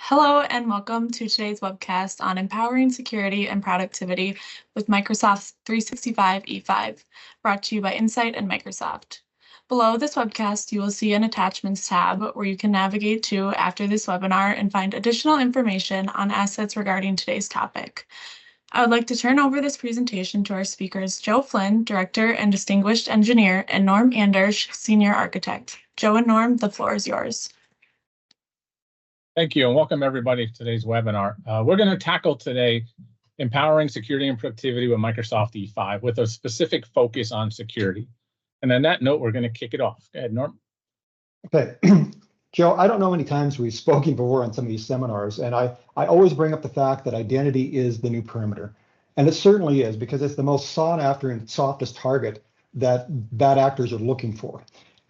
Hello and welcome to today's webcast on empowering security and productivity with Microsoft 365 E5, brought to you by Insight and Microsoft. Below this webcast, you will see an attachments tab where you can navigate to after this webinar and find additional information on assets regarding today's topic. I would like to turn over this presentation to our speakers, Joe Flynn, Director and Distinguished Engineer, and Norm Anders, Senior Architect. Joe and Norm, the floor is yours. Thank you, and welcome everybody to today's webinar. We're going to tackle today empowering security and productivity with Microsoft E5 with a specific focus on security. And on that note, we're going to kick it off. Go ahead, Norm. Okay, Joe, I don't know how many times we've spoken before on some of these seminars, and I always bring up the fact that identity is the new perimeter. And it certainly is, because it's the most sought after and softest target that bad actors are looking for.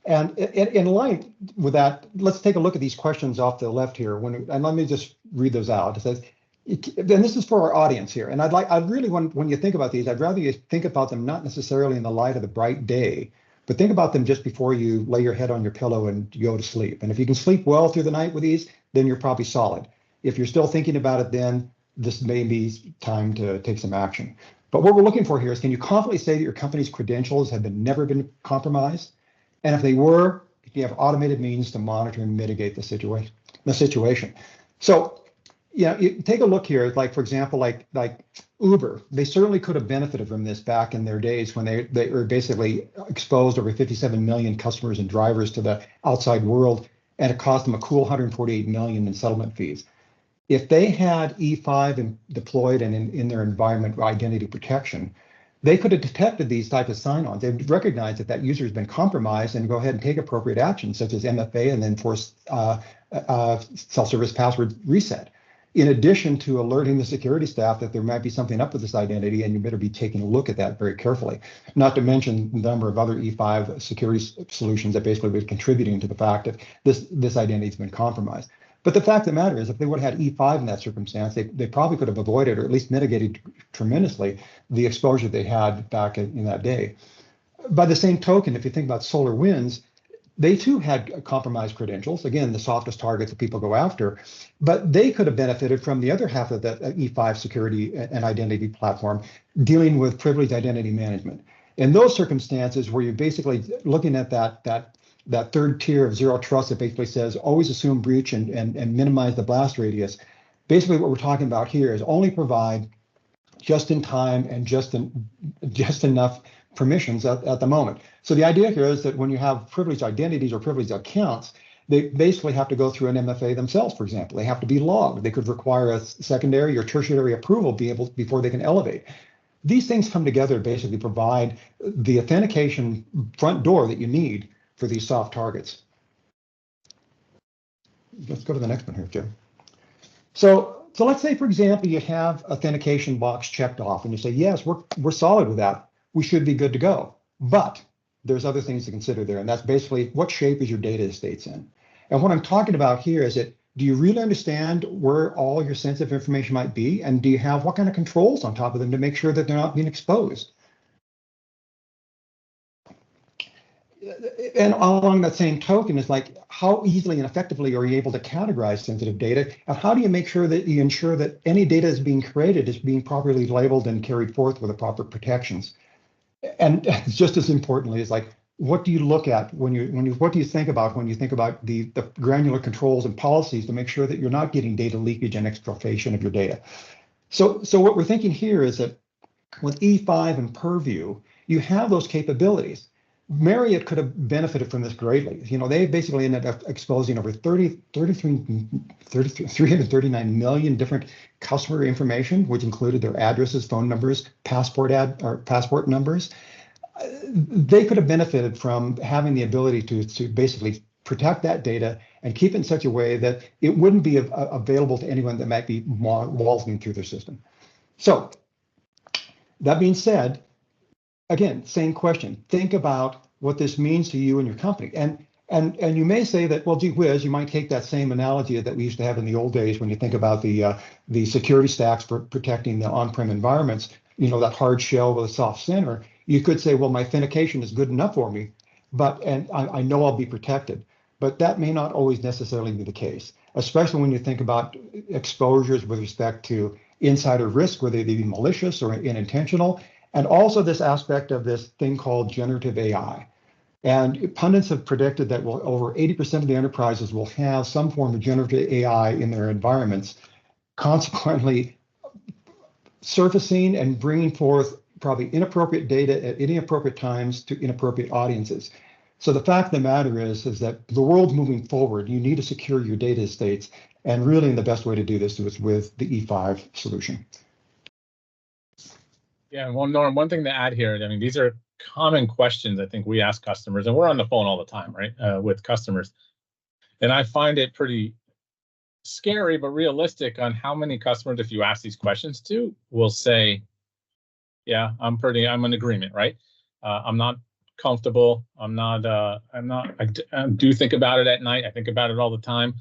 And in line with that, let's take a look at these questions off the left here. And let me just read those out. It says, and this is for our audience here. And when you think about these, I'd rather you think about them not necessarily in the light of the bright day, but think about them just before you lay your head on your pillow and you go to sleep. And if you can sleep well through the night with these, then you're probably solid. If you're still thinking about it, then this may be time to take some action. But what we're looking for here is, can you confidently say that your company's credentials have never been compromised? And if they were, you have automated means to monitor and mitigate the situation. So, yeah, you take a look here. Like, for example, like Uber, they certainly could have benefited from this back in their days when they were basically exposed over 57 million customers and drivers to the outside world, and it cost them a cool 148 million in settlement fees. If they had E5 deployed and in their environment identity protection, they could have detected these types of sign-ons. They would recognize that user has been compromised and go ahead and take appropriate action, such as MFA and then force self-service password reset. In addition to alerting the security staff that there might be something up with this identity, and you better be taking a look at that very carefully. Not to mention the number of other E5 security solutions that basically were contributing to the fact that this identity has been compromised. But the fact of the matter is, if they would have had E5 in that circumstance, they probably could have avoided or at least mitigated tremendously the exposure they had back in that day. By the same token, if you think about SolarWinds, they too had compromised credentials, again, the softest targets that people go after, but they could have benefited from the other half of the E5 security and identity platform dealing with privileged identity management. In those circumstances where you're basically looking at that third tier of zero trust that basically says always assume breach and minimize the blast radius. Basically, what we're talking about here is only provide just in time and just enough permissions at the moment. So the idea here is that when you have privileged identities or privileged accounts, they basically have to go through an MFA themselves, for example. They have to be logged. They could require a secondary or tertiary approval before they can elevate. These things come together to basically provide the authentication front door that you need for these soft targets. Let's go to the next one here, Jim. So let's say, for example, you have authentication box checked off and you say, yes, we're solid with that. We should be good to go. But there's other things to consider there. And that's basically, what shape is your data estates in? And what I'm talking about here is that, do you really understand where all your sensitive information might be? And do you have what kind of controls on top of them to make sure that they're not being exposed? And along that same token is like, how easily and effectively are you able to categorize sensitive data? And how do you make sure that you ensure that any data is being created is being properly labeled and carried forth with the proper protections? And just as importantly is like, what do you look at what do you think about when you think about the granular controls and policies to make sure that you're not getting data leakage and exfiltration of your data? So what we're thinking here is that with E5 and Purview, you have those capabilities. Marriott could have benefited from this greatly. You know, they basically ended up exposing over 339 million different customer information, which included their addresses, phone numbers, passport numbers. They could have benefited from having the ability to basically protect that data and keep it in such a way that it wouldn't be available to anyone that might be waltzing through their system. So that being said, again, same question. Think about what this means to you and your company. And you may say that, well, gee whiz, you might take that same analogy that we used to have in the old days when you think about the security stacks for protecting the on-prem environments, you know, that hard shell with a soft center. You could say, well, my authentication is good enough for me, and I know I'll be protected. But that may not always necessarily be the case. especially when you think about exposures with respect to insider risk, whether they be malicious or unintentional, and also this aspect of this thing called generative AI. And pundits have predicted that over 80% of the enterprises will have some form of generative AI in their environments, consequently surfacing and bringing forth probably inappropriate data at inappropriate times to inappropriate audiences. So the fact of the matter is that the world's moving forward. You need to secure your data estates. And really the best way to do this is with the E5 solution. Yeah, well, Norm, one thing to add here, I mean, these are common questions I think we ask customers, and we're on the phone all the time, right, with customers. And I find it pretty scary, but realistic on how many customers, if you ask these questions to, will say, yeah, I'm in agreement, right? I'm not comfortable. I do think about it at night. I think about it all the time.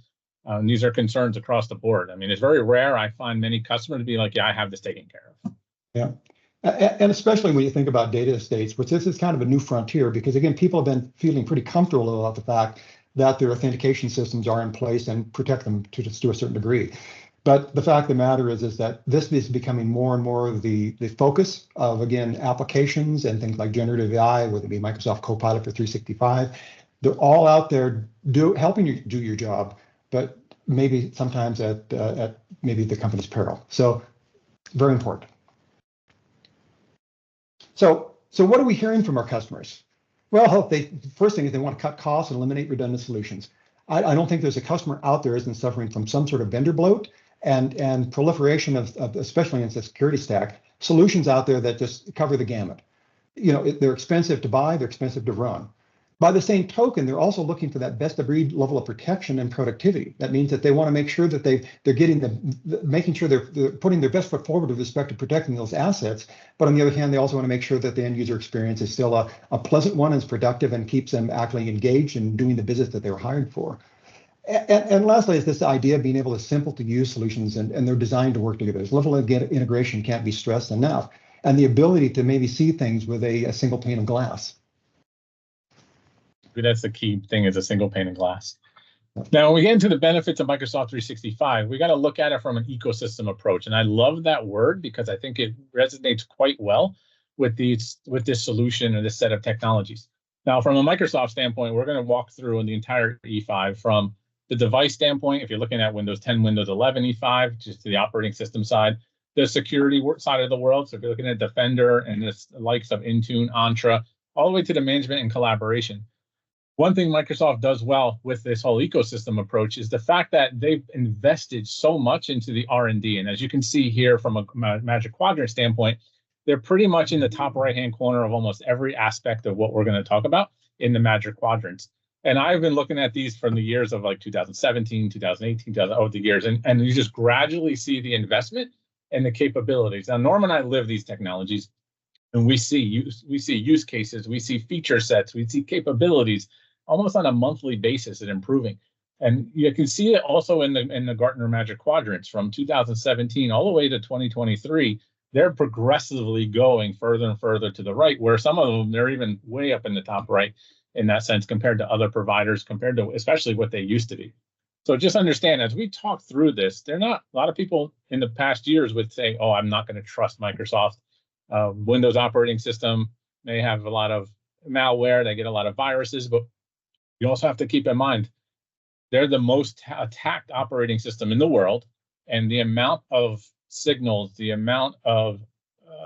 These are concerns across the board. I mean, it's very rare. I find many customers to be like, yeah, I have this taken care of. Yeah. And especially when you think about data estates, which this is kind of a new frontier, because again, people have been feeling pretty comfortable about the fact that their authentication systems are in place and protect them to a certain degree. But the fact of the matter is that this is becoming more and more the focus of, again, applications and things like generative AI, whether it be Microsoft Copilot for 365. They're all out there helping you do your job, but maybe sometimes at maybe the company's peril. So very important. So what are we hearing from our customers? Well, first thing is they want to cut costs and eliminate redundant solutions. I don't think there's a customer out there isn't suffering from some sort of vendor bloat and proliferation of especially in the security stack, solutions out there that just cover the gamut. You know, they're expensive to buy, they're expensive to run. By the same token, they're also looking for that best of breed level of protection and productivity. That means that they want to make sure that they're getting making sure they're putting their best foot forward with respect to protecting those assets. But on the other hand, they also want to make sure that the end user experience is still a pleasant one and is productive and keeps them actually engaged in doing the business that they were hired for. And lastly, is this idea of being able to simple to use solutions and they're designed to work together. This level of integration can't be stressed enough. And the ability to maybe see things with a single pane of glass. That's the key thing, is a single pane of glass. Now, when we get into the benefits of Microsoft 365, we got to look at it from an ecosystem approach. And I love that word because I think it resonates quite well with this solution or this set of technologies. Now, from a Microsoft standpoint, we're going to walk through in the entire E5 from the device standpoint. If you're looking at Windows 10, Windows 11 E5, just the operating system side, the security side of the world. So if you're looking at Defender and the likes of Intune, Entra, all the way to the management and collaboration. One thing Microsoft does well with this whole ecosystem approach is the fact that they've invested so much into the R&D. And as you can see here from a Magic Quadrant standpoint, they're pretty much in the top right-hand corner of almost every aspect of what we're going to talk about in the Magic Quadrants. And I've been looking at these from the years of like 2017, 2018, over the years, and you just gradually see the investment and the capabilities. Now, Norm and I live these technologies, and we see use cases, we see feature sets, we see capabilities almost on a monthly basis and improving. And you can see it also in the Gartner Magic Quadrants from 2017 all the way to 2023. They're progressively going further and further to the right, where some of them, they're even way up in the top right in that sense compared to other providers, compared to especially what they used to be. So just understand, as we talk through this, a lot of people in the past years would say, oh, I'm not going to trust Microsoft. Windows operating system may have a lot of malware, they get a lot of viruses, but you also have to keep in mind, they're the most attacked operating system in the world, and the amount of signals, the amount of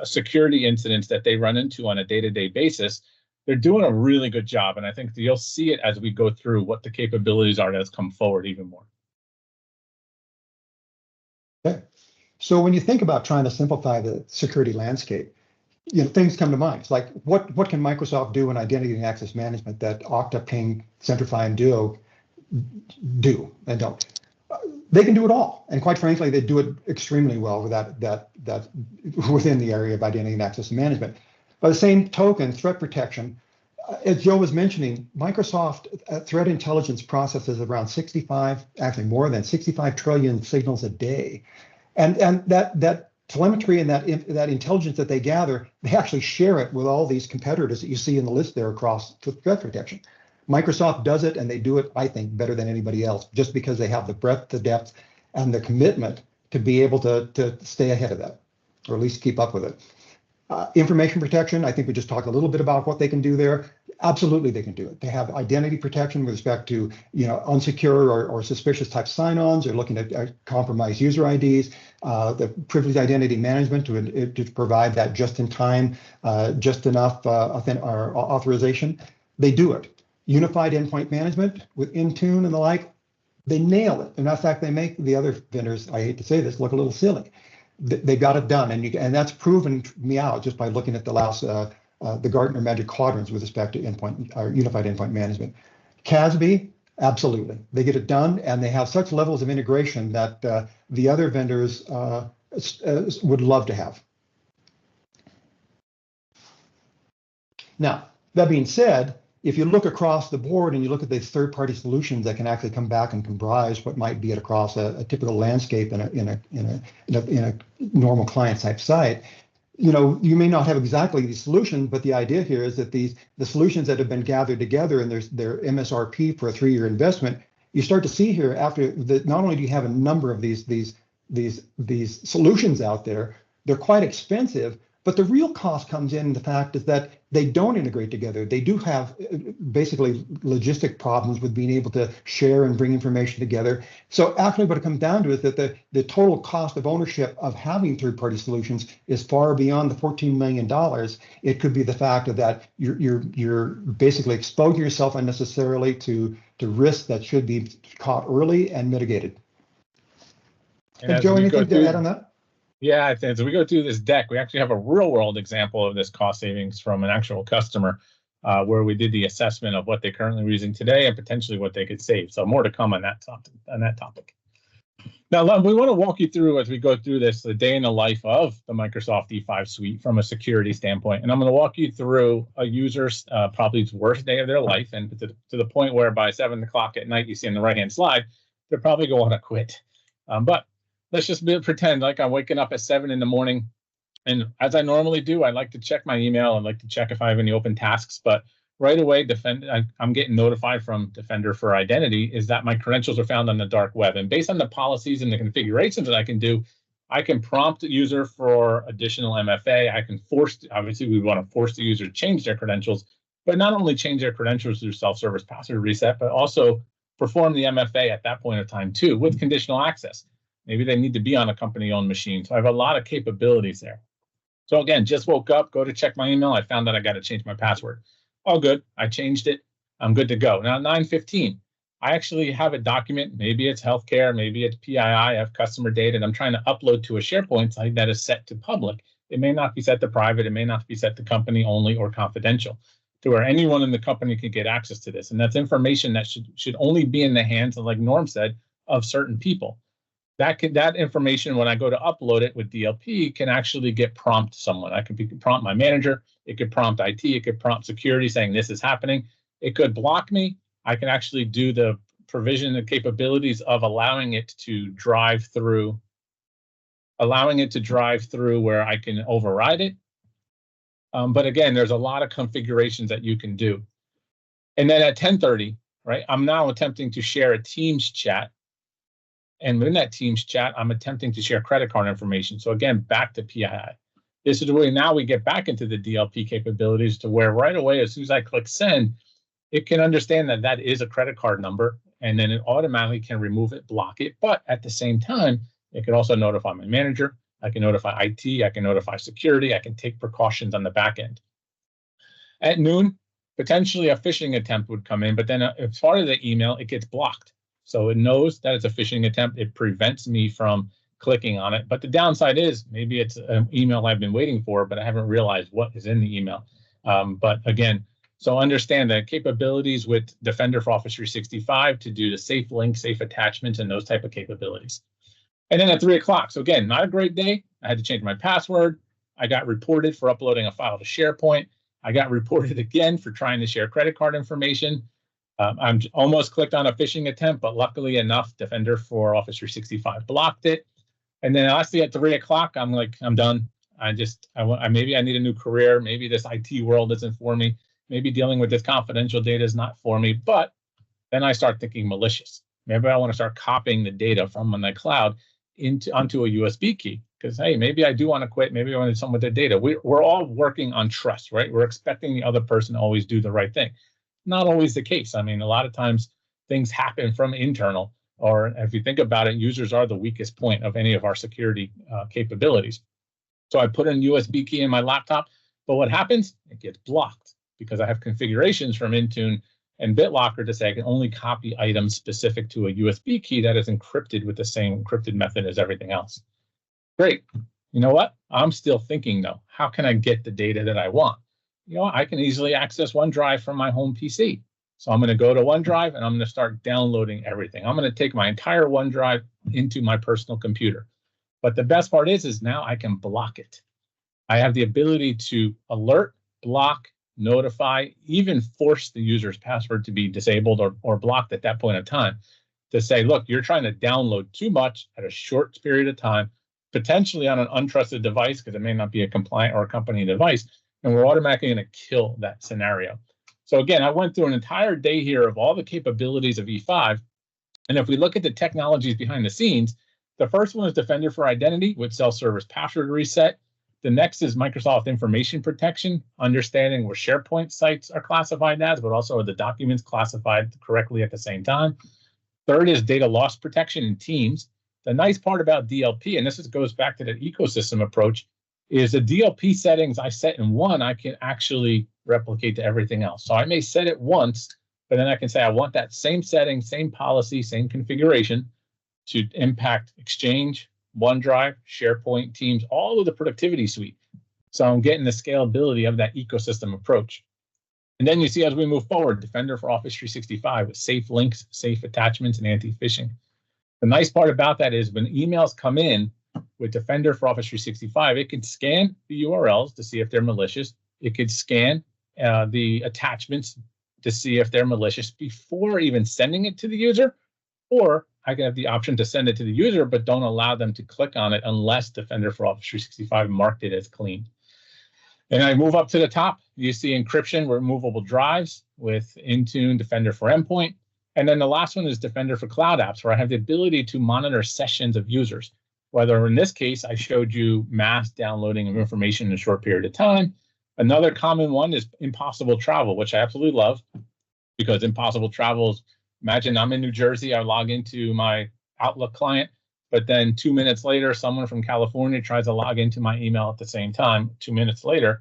security incidents that they run into on a day-to-day basis, they're doing a really good job. And I think you'll see it as we go through what the capabilities are that's come forward even more. Okay. So when you think about trying to simplify the security landscape, things come to mind. It's like, what can Microsoft do in identity and access management that Okta, Ping, Centrify, and Duo do and don't? They can do it all, and quite frankly, they do it extremely well with that within the area of identity and access management. By the same token, threat protection, as Joe was mentioning, Microsoft threat intelligence processes around 65, actually more than 65 trillion signals a day, and that telemetry and that intelligence that they gather, they actually share it with all these competitors that you see in the list there across threat protection. Microsoft does it, and they do it, I think, better than anybody else, just because they have the breadth, the depth, and the commitment to be able to stay ahead of that, or at least keep up with it. Information protection, I think we just talked a little bit about what they can do there. Absolutely, they can do it. They have identity protection with respect to, unsecure or suspicious type sign-ons. They're looking at compromised user IDs, the privileged identity management to provide that just-in-time, just enough authorization. They do it. Unified endpoint management with Intune and the like, they nail it. And in fact, they make the other vendors, I hate to say this, look a little silly. They got it done, and that's proven me out just by looking at the last the Gartner Magic Quadrants with respect to unified endpoint management. CASB, absolutely, they get it done, and they have such levels of integration that the other vendors would love to have. Now, that being said, if you look across the board and you look at these third-party solutions that can actually come back and comprise what might be it across a typical landscape in a normal client type site, you may not have exactly these solutions, but the idea here is that the solutions that have been gathered together and their MSRP for a 3-year investment, you start to see here after that not only do you have a number of these solutions out there, they're quite expensive. But the real cost comes in the fact is that they don't integrate together. They do have basically logistic problems with being able to share and bring information together. So actually what it comes down to is that the total cost of ownership of having third-party solutions is far beyond the $14 million. It could be the fact of that you're basically exposing yourself unnecessarily to risks that should be caught early and mitigated. And Joe, anything to add on that? Yeah, I think as we go through this deck, we actually have a real-world example of this cost savings from an actual customer where we did the assessment of what they're currently using today and potentially what they could save. So more to come on that topic. Now, we want to walk you through, as we go through this, the day in the life of the Microsoft E5 suite from a security standpoint. And I'm going to walk you through a user's probably worst day of their life, and to the point where by 7 o'clock at night, you see on the right-hand slide, they're probably going to quit. But let's just pretend like I'm waking up at 7 in the morning. And as I normally do, I like to check my email. I like to check if I have any open tasks. But right away, I'm getting notified from Defender for Identity is that my credentials are found on the dark web. And based on the policies and the configurations that I can do, I can prompt the user for additional MFA. I can obviously, we want to force the user to change their credentials, but not only change their credentials through self-service password reset, but also perform the MFA at that point of time too with conditional access. Maybe they need to be on a company-owned machine. So I have a lot of capabilities there. So again, just woke up, go to check my email. I found that I got to change my password. All good. I changed it. I'm good to go. Now, 9:15, I actually have a document. Maybe it's healthcare. Maybe it's PII. I have customer data, and I'm trying to upload to a SharePoint site that is set to public. It may not be set to private. It may not be set to company only or confidential, to where anyone in the company can get access to this. And that's information that should only be in the hands, like Norm said, of certain people. That information, when I go to upload it with DLP, can actually get prompt someone. I could prompt my manager. It could prompt IT. It could prompt security saying this is happening. It could block me. I can actually do the provision and capabilities of allowing it to drive through where I can override it. But again, there's a lot of configurations that you can do. And then at 10:30, right, I'm now attempting to share a Teams chat. And in that Teams chat, I'm attempting to share credit card information. So again, back to PII. This is where now we get back into the DLP capabilities to where right away, as soon as I click send, it can understand that that is a credit card number, and then it automatically can remove it, block it. But at the same time, it can also notify my manager. I can notify IT. I can notify security. I can take precautions on the back end. At noon, potentially a phishing attempt would come in, but then as far as the email, it gets blocked. So it knows that it's a phishing attempt. It prevents me from clicking on it. But the downside is maybe it's an email I've been waiting for, but I haven't realized what is in the email. But again, so understand the capabilities with Defender for Office 365 to do the safe links, safe attachments, and those type of capabilities. And then at 3 o'clock, so again, not a great day. I had to change my password. I got reported for uploading a file to SharePoint. I got reported again for trying to share credit card information. I'm almost clicked on a phishing attempt, but luckily enough, Defender for Office 365 blocked it. And then lastly, at 3 o'clock, I'm done. Maybe I need a new career. Maybe this IT world isn't for me. maybe dealing with this confidential data is not for me, but then I start thinking malicious. Maybe I want to start copying the data from my cloud onto a USB key because, hey, maybe I do want to quit. Maybe I want to do something with their data. We're all working on trust, right? We're expecting the other person to always do the right thing. Not always the case. I mean, a lot of times things happen from internal, or if you think about it, users are the weakest point of any of our security capabilities. So I put in a USB key in my laptop, but what happens? It gets blocked because I have configurations from Intune and BitLocker to say I can only copy items specific to a USB key that is encrypted with the same encrypted method as everything else. Great. You know what? I'm still thinking though, how can I get the data that I want? You know, I can easily access OneDrive from my home PC. So I'm going to go to OneDrive and I'm going to start downloading everything. I'm going to take my entire OneDrive into my personal computer. But the best part is now I can block it. I have the ability to alert, block, notify, even force the user's password to be disabled or blocked at that point in time to say, look, you're trying to download too much at a short period of time, potentially on an untrusted device because it may not be a compliant or a company device, and we're automatically going to kill that scenario. So again, I went through an entire day here of all the capabilities of E5, and if we look at the technologies behind the scenes, the first one is Defender for Identity with self-service password reset. The next is Microsoft Information Protection, understanding where SharePoint sites are classified as, but also are the documents classified correctly at the same time. Third is data loss protection in Teams. The nice part about DLP, and goes back to the ecosystem approach, is the DLP settings I set in one, I can actually replicate to everything else. So I may set it once, but then I can say I want that same setting, same policy, same configuration to impact Exchange, OneDrive, SharePoint, Teams, all of the productivity suite. So I'm getting the scalability of that ecosystem approach. And then you see as we move forward, Defender for Office 365 with safe links, safe attachments, and anti-phishing. The nice part about that is when emails come in with Defender for Office 365, it can scan the URLs to see if they're malicious. It could scan the attachments to see if they're malicious before even sending it to the user, or I can have the option to send it to the user, but don't allow them to click on it unless Defender for Office 365 marked it as clean. And I move up to the top, you see encryption, removable drives with Intune, Defender for Endpoint. And then the last one is Defender for Cloud Apps, where I have the ability to monitor sessions of users. Whether in this case, I showed you mass downloading of information in a short period of time. Another common one is impossible travel, which I absolutely love, because impossible travel is, imagine I'm in New Jersey, I log into my Outlook client, but then 2 minutes later, someone from California tries to log into my email at the same time, 2 minutes later.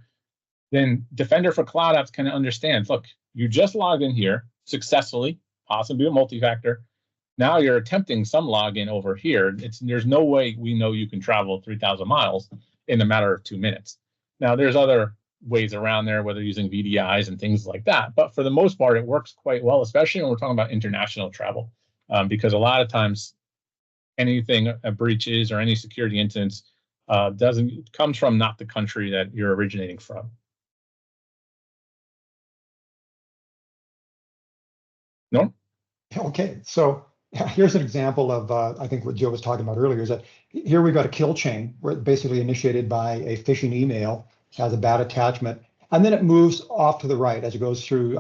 Then Defender for Cloud Apps kind of understands, look, you just logged in here successfully, possibly a multi-factor. Now you're attempting some login over here. There's no way we know you can travel 3,000 miles in a matter of 2 minutes. Now there's other ways around there, whether using VDIs and things like that. But for the most part, it works quite well, especially when we're talking about international travel, because a lot of times anything breaches or any security incidents comes from not the country that you're originating from. No? Okay, so here's an example of, I think what Joe was talking about earlier, is that here we've got a kill chain where it's basically initiated by a phishing email, has a bad attachment, and then it moves off to the right as it goes through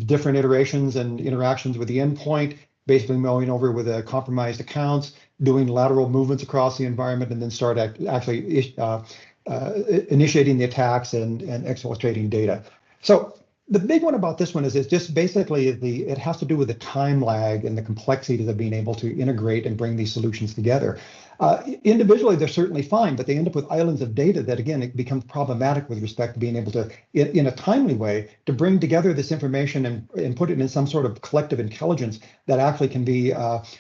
different iterations and interactions with the endpoint, basically going over with compromised accounts, doing lateral movements across the environment, and then start actually initiating the attacks and exfiltrating data. So the big one about this one is it's just basically it has to do with the time lag and the complexities of being able to integrate and bring these solutions together. Individually, they're certainly fine, but they end up with islands of data that, again, it becomes problematic with respect to being able to, in a timely way, to bring together this information and put it in some sort of collective intelligence that actually can be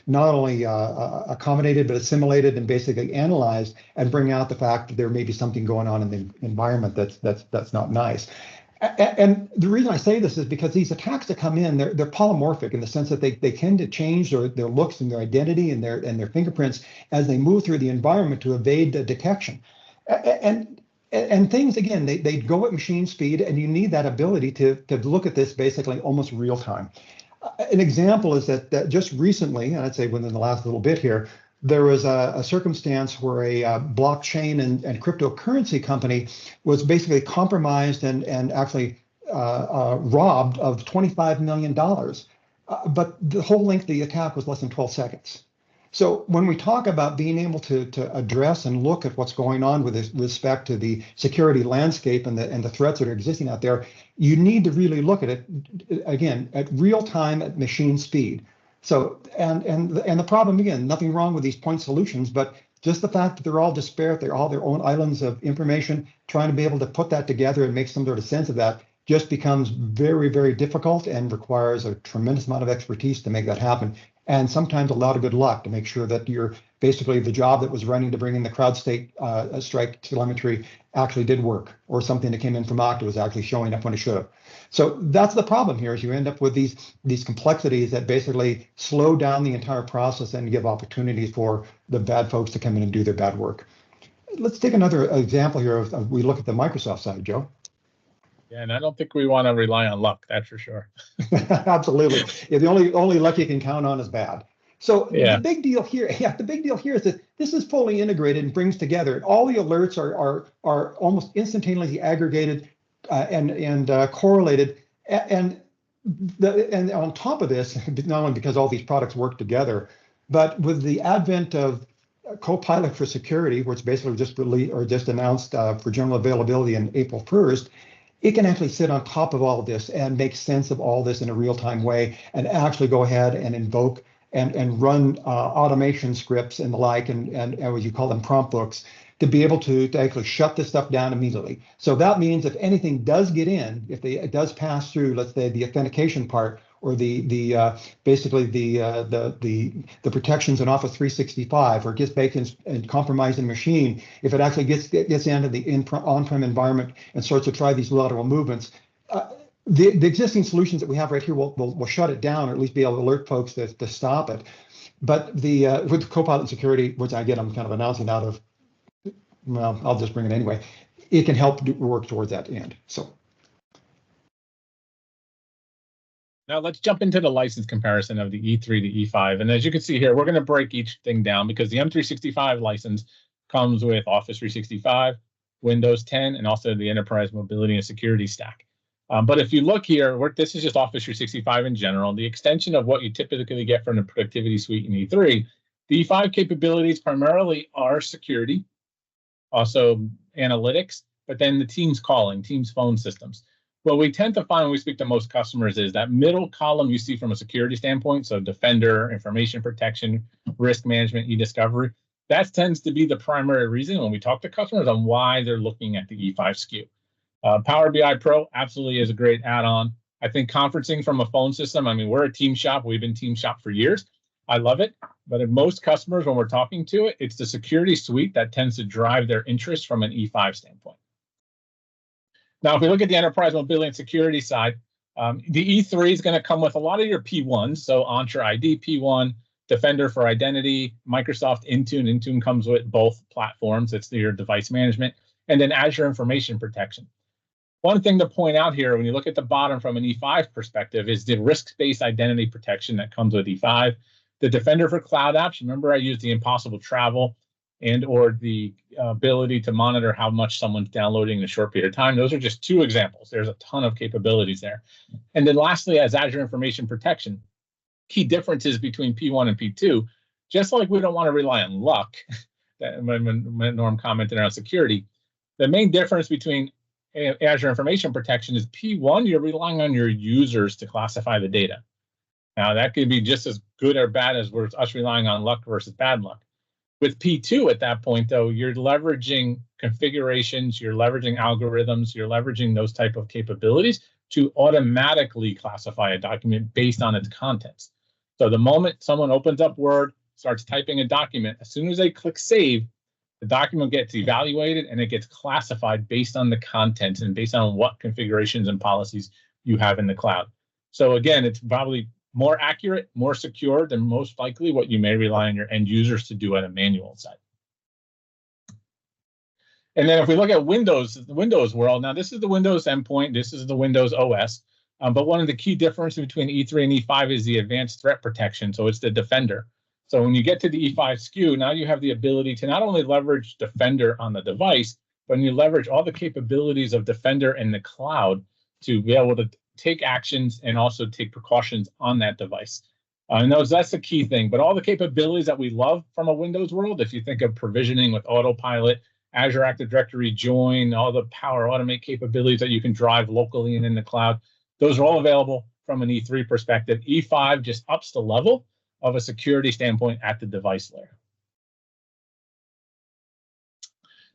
not only accommodated, but assimilated and basically analyzed and bring out the fact that there may be something going on in the environment that's not nice. And the reason I say this is because these attacks that come in, they're polymorphic in the sense that they tend to change their looks and their identity and their fingerprints as they move through the environment to evade detection. And things, again, they go at machine speed, and you need that ability to look at this basically almost real time. An example is that just recently, and I'd say within the last little bit here, there was a circumstance where a blockchain and cryptocurrency company was basically compromised and actually robbed of $25 million. But the whole length of the attack was less than 12 seconds. So when we talk about being able to address and look at what's going on with respect to the security landscape and the threats that are existing out there, you need to really look at it again at real time at machine speed. So and the problem, again, nothing wrong with these point solutions, but just the fact that they're all disparate, they're all their own islands of information, trying to be able to put that together and make some sort of sense of that just becomes very, very difficult and requires a tremendous amount of expertise to make that happen. And sometimes a lot of good luck to make sure that you're basically the job that was running to bring in the CrowdStrike strike telemetry actually did work, or something that came in from Okta was actually showing up when it should have. So that's the problem here, is you end up with these complexities that basically slow down the entire process and give opportunities for the bad folks to come in and do their bad work. Let's take another example here of we look at the Microsoft side, Joe. Yeah, and I don't think we want to rely on luck, that's for sure. Absolutely. Yeah, the only luck you can count on is bad. So yeah. the big deal here is that this is fully integrated and brings together. All the alerts are almost instantaneously aggregated and correlated. And on top of this, not only because all these products work together, but with the advent of Copilot for Security, which basically just released or just announced for general availability on April 1st, it can actually sit on top of all of this and make sense of all this in a real-time way and actually go ahead and invoke and run automation scripts and the like, and as you call them, prompt books, to be able to actually shut this stuff down immediately. So that means if anything does get in, if it does pass through, let's say the authentication part, or basically the protections in Office 365, or gets baked in and compromised in machine, if it actually gets into the on-prem environment and starts to try these lateral movements, the existing solutions that we have right here will shut it down, or at least be able to alert folks to stop it. But with Copilot Security, which I'm kind of announcing out of, well, I'll just bring it anyway, it can help work towards that end. So. Now let's jump into the license comparison of the E3 to E5. And as you can see here, we're going to break each thing down because the M365 license comes with Office 365, Windows 10, and also the Enterprise Mobility and Security Stack. But if you look here, this is just Office 365 in general. The extension of what you typically get from the productivity suite in E3, the E5 capabilities primarily are security, also analytics, but then the Teams calling, Teams phone systems. What we tend to find when we speak to most customers is that middle column you see from a security standpoint, so Defender, information protection, risk management, e-discovery, that tends to be the primary reason when we talk to customers on why they're looking at the E5 SKU. Power BI Pro absolutely is a great add-on. I think conferencing from a phone system, I mean, we're a team shop. We've been team shop for years. I love it. But in most customers, when we're talking to it, it's the security suite that tends to drive their interest from an E5 standpoint. Now, if we look at the enterprise mobility and security side, the E3 is going to come with a lot of your P1s. So Entra ID P1, Defender for Identity, Microsoft Intune. Intune comes with both platforms. It's your device management. And then Azure Information Protection. One thing to point out here, when you look at the bottom from an E5 perspective, is the risk-based identity protection that comes with E5. The Defender for Cloud Apps, remember I used the impossible travel and or the ability to monitor how much someone's downloading in a short period of time. Those are just two examples. There's a ton of capabilities there. And then lastly, as Azure Information Protection, key differences between P1 and P2, just like we don't want to rely on luck, that when Norm commented on security, the main difference between Azure Information Protection is P1, you're relying on your users to classify the data. Now, that could be just as good or bad as us relying on luck versus bad luck. With P2 at that point, though, you're leveraging configurations, you're leveraging algorithms, you're leveraging those type of capabilities to automatically classify a document based on its contents. So the moment someone opens up Word, starts typing a document, as soon as they click Save, the document gets evaluated and it gets classified based on the contents and based on what configurations and policies you have in the cloud. So again, it's probably more accurate, more secure than most likely what you may rely on your end users to do at a manual side. And then if we look at Windows, the Windows world, now this is the Windows endpoint, this is the Windows OS, but one of the key differences between E3 and E5 is the advanced threat protection, so it's the Defender. So when you get to the E5 SKU, now you have the ability to not only leverage Defender on the device, but you leverage all the capabilities of Defender in the cloud to be able to take actions and also take precautions on that device. And that's the key thing. But all the capabilities that we love from a Windows world, if you think of provisioning with autopilot, Azure Active Directory join, all the Power Automate capabilities that you can drive locally and in the cloud, those are all available from an E3 perspective. E5 just ups the level of a security standpoint at the device layer.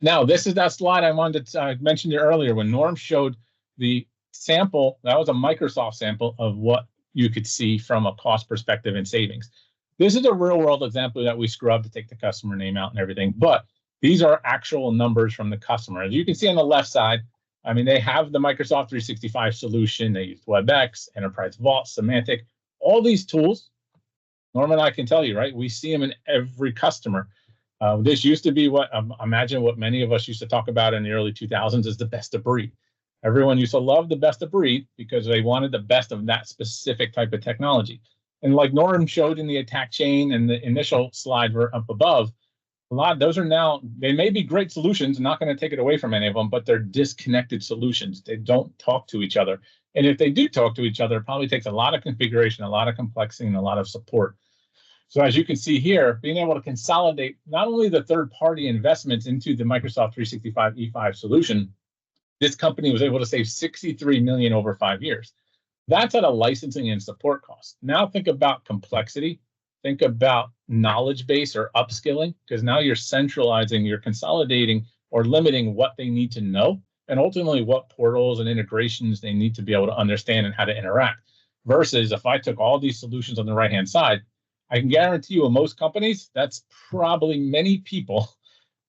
Now, this is that slide I wanted to mention earlier when Norm showed the sample. That was a Microsoft sample of what you could see from a cost perspective and savings. This is a real world example that we scrubbed to take the customer name out and everything, but these are actual numbers from the customer. As you can see on the left side, I mean, they have the Microsoft 365 solution. They use WebEx, Enterprise Vault, Semantic, all these tools. Norm and I can tell you, right? We see them in every customer. This used to be what, imagine what many of us used to talk about in the early 2000s as the best of breed. Everyone used to love the best of breed because they wanted the best of that specific type of technology. And like Norm showed in the attack chain and the initial slide were up above, a lot of those are now, they may be great solutions, I'm not going to take it away from any of them, but they're disconnected solutions. They don't talk to each other. And if they do talk to each other, it probably takes a lot of configuration, a lot of complexity, and a lot of support. So as you can see here, being able to consolidate not only the third-party investments into the Microsoft 365 E5 solution, this company was able to save $63 million over 5 years. That's at a licensing and support cost. Now think about complexity. Think about knowledge base or upskilling, because now you're centralizing, you're consolidating or limiting what they need to know, and ultimately what portals and integrations they need to be able to understand and how to interact. Versus if I took all these solutions on the right-hand side, I can guarantee you in most companies, that's probably many people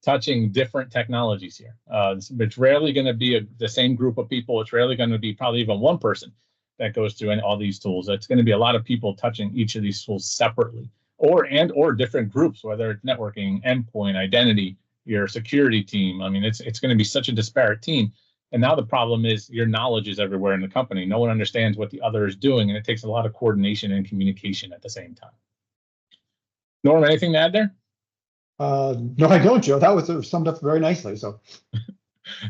touching different technologies here. It's rarely going to be the same group of people. It's rarely going to be probably even one person that goes through all these tools. It's going to be a lot of people touching each of these tools separately, or different groups, whether it's networking, endpoint, identity, your security team. I mean, it's going to be such a disparate team. And now the problem is your knowledge is everywhere in the company. No one understands what the other is doing, and it takes a lot of coordination and communication at the same time. Norm, anything to add there? No, I don't, Joe. That was summed up very nicely. So,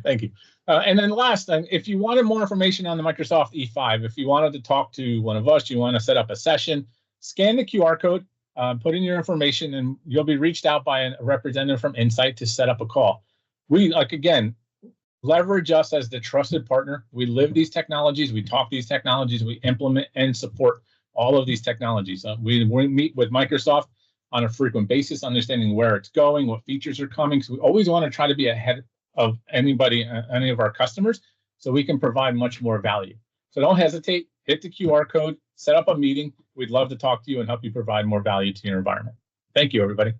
thank you. And then last, if you wanted more information on the Microsoft E5, if you wanted to talk to one of us, you want to set up a session, scan the QR code, put in your information, and you'll be reached out by a representative from Insight to set up a call. We, again, leverage us as the trusted partner. We live these technologies, we talk these technologies, we implement and support all of these technologies. We meet with Microsoft on a frequent basis, understanding where it's going, what features are coming. So we always want to try to be ahead of any of our customers, so we can provide much more value. So don't hesitate, hit the QR code, set up a meeting. We'd love to talk to you and help you provide more value to your environment. Thank you, everybody.